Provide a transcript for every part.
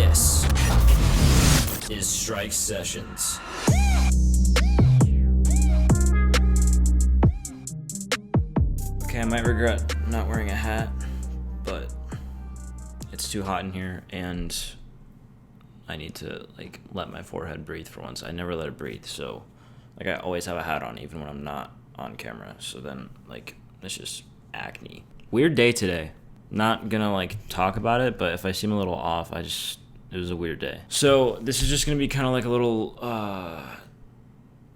This is Strykes Sessions. Okay, I might regret not wearing a hat, but it's too hot in here and I need to let my forehead breathe for once. I never let it breathe, so I always have a hat on even when I'm not on camera. So then it's just acne. Weird day today. Not gonna talk about it, but if I seem a little off, it was a weird day. So this is just gonna be kind of a little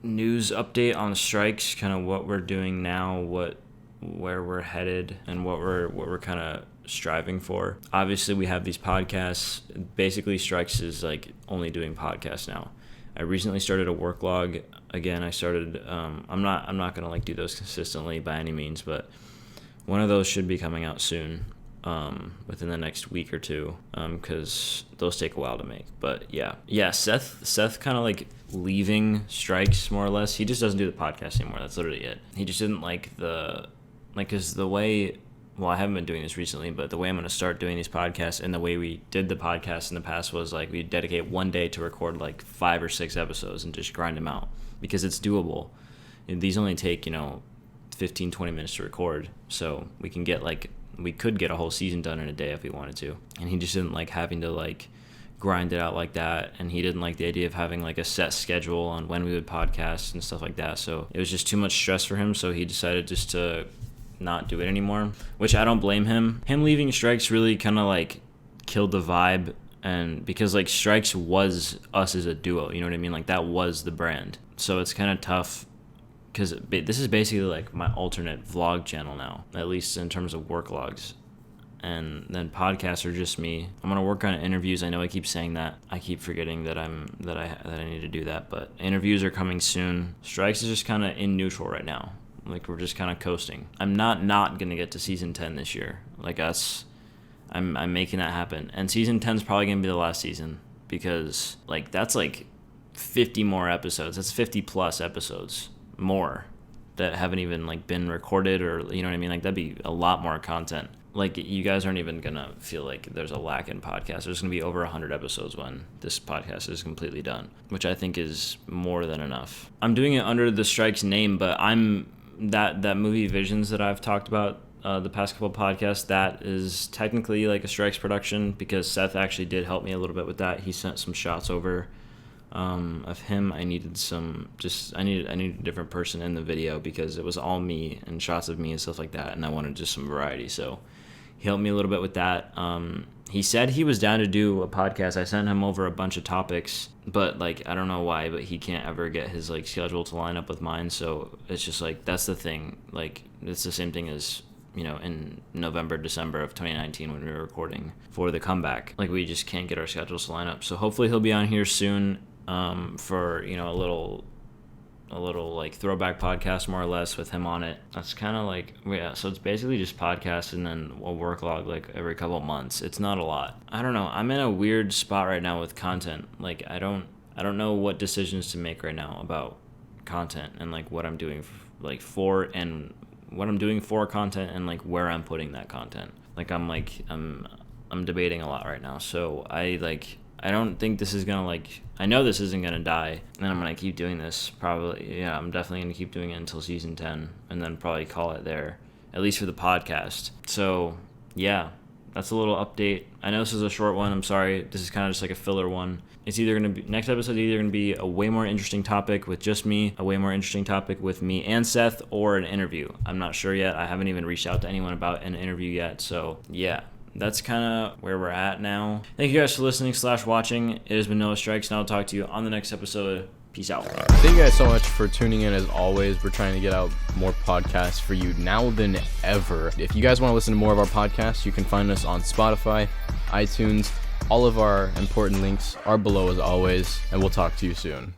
news update on Strykes, kind of what we're doing now, where we're headed, and what we're kind of striving for. Obviously, we have these podcasts. Basically, Strykes is only doing podcasts now. I recently started a work log. Again, I started. I'm not gonna do those consistently by any means, but one of those should be coming out soon. Within the next week or two, because those take a while to make. But yeah, Seth kind of leaving Strykes more or less. He just doesn't do the podcast anymore. That's literally it. He just didn't because the way, well, I haven't been doing this recently, but the way I'm going to start doing these podcasts and the way we did the podcast in the past was we dedicate one day to record 5 or 6 episodes and just grind them out, because it's doable. And these only take 15-20 minutes to record, so we can get we could get a whole season done in a day if we wanted to. And he just didn't like having to grind it out like that, and he didn't like the idea of having a set schedule on when we would podcast and stuff like that. So it was just too much stress for him, so he decided just to not do it anymore, which I don't blame him. Him leaving Strykes really kind of killed the vibe, and because Strykes was us as a duo, you know what I mean? That was the brand. So it's kind of tough, because this is basically my alternate vlog channel now, at least in terms of work logs. And then podcasts are just me. I'm gonna work on interviews. I know I keep saying that. I keep forgetting that I need to do that. But interviews are coming soon. Strykes is just kind of in neutral right now. We're just kind of coasting. I'm not gonna get to season 10 this year. I'm making that happen. And season 10 is probably gonna be the last season, because that's 50 more episodes. That's 50 plus episodes more that haven't even been recorded, or you know what I mean. That'd be a lot more content. You guys aren't even gonna feel there's a lack in podcasts. There's gonna be over 100 episodes when this podcast is completely done, which I think is more than enough. I'm doing it under the Strykes name, but I'm that movie Visions that I've talked about the past couple podcasts, that is technically a Strykes production, because Seth actually did help me a little bit with that. He sent some shots over of him. I needed a different person in the video, because it was all me and shots of me and stuff like that, and I wanted just some variety. So he helped me a little bit with that. He said he was down to do a podcast. I sent him over a bunch of topics, but I don't know why, but he can't ever get his schedule to line up with mine. So it's just that's the thing. It's the same thing as in November, December of 2019 when we were recording for the comeback. We just can't get our schedules to line up. So hopefully he'll be on here soon. For a little throwback podcast, more or less, with him on it. That's kind of so it's basically just podcasts and then a work log every couple of months. It's not a lot. I don't know, I'm in a weird spot right now with content. I don't know what decisions to make right now about content, and what I'm doing for and what I'm doing for content, and where I'm putting that content. I'm debating a lot right now. So I don't think this is gonna I know this isn't gonna die, and I'm gonna keep doing this probably. Yeah, I'm definitely gonna keep doing it until season 10, and then probably call it there, at least for the podcast. So yeah, that's a little update. I know this is a short one. I'm sorry. This is kind of just a filler one. It's either gonna be, next episode either gonna be a way more interesting topic with just me, a way more interesting topic with me and Seth, or an interview. I'm not sure yet. I haven't even reached out to anyone about an interview yet. So yeah. That's kind of where we're at now. Thank you guys for listening / watching. It has been Noah Strykes, and I'll talk to you on the next episode. Peace out. Thank you guys so much for tuning in. As always, we're trying to get out more podcasts for you now than ever. If you guys want to listen to more of our podcasts, you can find us on Spotify, iTunes. All of our important links are below as always, and we'll talk to you soon.